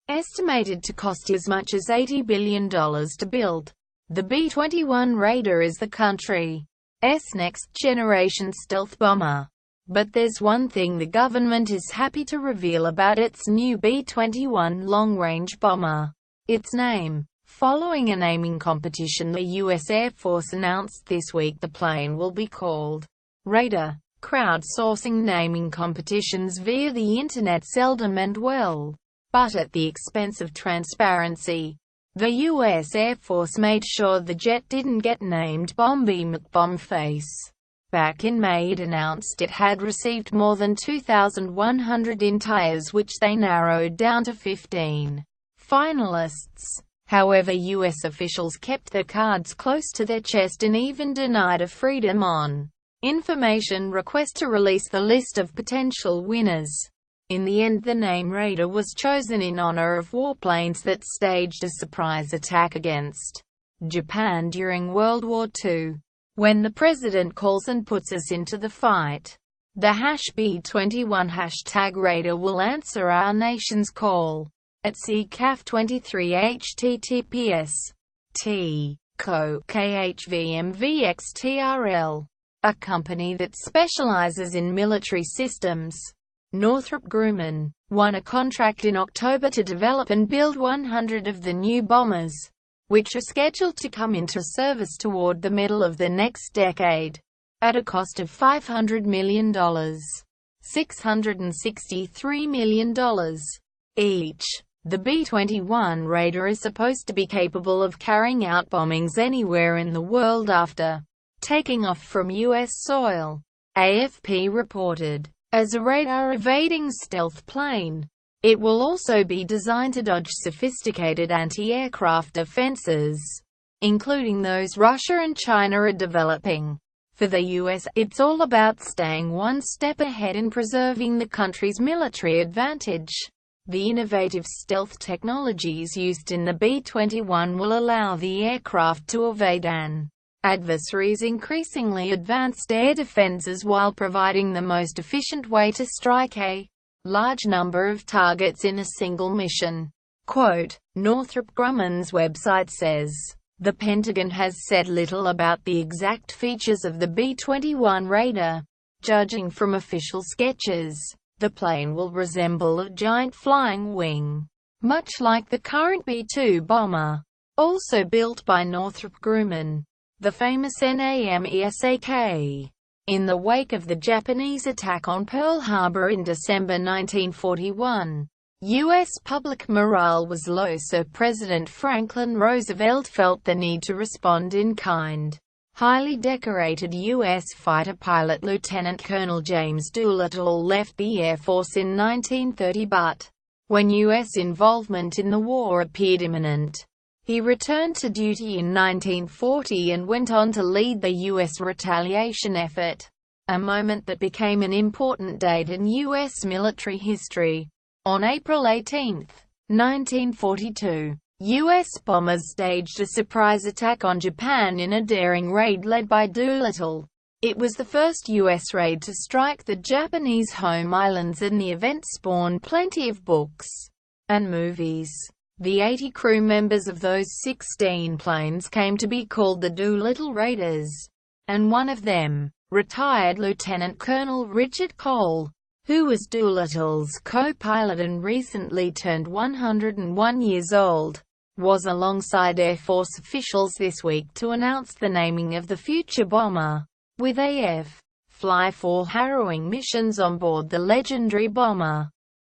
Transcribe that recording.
estimated to cost as much as $80 billion to build. The B-21 Raider is the country's next-generation stealth bomber. But there's one thing the government is happy to reveal about its new B-21 long-range bomber: its name. Following a naming competition the U.S. Air Force announced this week the plane will be called Raider. Crowdsourcing naming competitions via the internet seldom end well, but at the expense of transparency. The U.S. Air Force made sure the jet didn't get named Bomby McBombFace.Back in May. It announced it had received more than 2,100 inquiries, which they narrowed down to 15 finalists. However, U.S. officials kept their cards close to their chest and even denied a Freedom on Information request to release the list of potential winners. In the end, the name Raider was chosen in honor of warplanes that staged a surprise attack against Japan during World War II. When the president calls and puts us into the fight, the #B21 #Raider will answer our nation's call. At CCAF 23 https://co.khvmvxtrl. A company that specializes in military systems, Northrop Grumman, won a contract in October to develop and build 100 of the new bombers, which are scheduled to come into service toward the middle of the next decade, at a cost of $500 million, $663 million each. The B-21 Raider is supposed to be capable of carrying out bombings anywhere in the world after taking off from U.S. soil, AFP reported. As a radar-evading stealth plane, it will also be designed to dodge sophisticated anti-aircraft defenses, including those Russia and China are developing. For the U.S., it's all about staying one step ahead and preserving the country's military advantage. The innovative stealth technologies used in the B-21 will allow the aircraft to evade an adversary's increasingly advanced air defenses while providing the most efficient way to strike a large number of targets in a single mission. Quote, Northrop Grumman's website says, the Pentagon has said little about the exact features of the B-21 Raider. Judging from official sketches, the plane will resemble a giant flying wing, much like the current B-2 bomber, also built by Northrop Grumman. The famous NAMESAKE. In the wake of the Japanese attack on Pearl Harbor in December 1941, U.S. public morale was low, so President Franklin Roosevelt felt the need to respond in kind. Highly decorated U.S. fighter pilot Lieutenant Colonel James Doolittle left the Air Force in 1930, but when U.S. involvement in the war appeared imminent, he returned to duty in 1940 and went on to lead the U.S. retaliation effort, a moment that became an important date in U.S. military history. On April 18, 1942, U.S. bombers staged a surprise attack on Japan in a daring raid led by Doolittle. It was the first U.S. raid to strike the Japanese home islands, and the event spawned plenty of books and movies. The 80 crew members of those 16 planes came to be called the Doolittle Raiders, and one of them, retired Lieutenant Colonel Richard Cole, who was Doolittle's co-pilot and recently turned 101 years old, was alongside Air Force officials this week to announce the naming of the future bomber, with AF fly 4 harrowing missions on board the legendary bomber.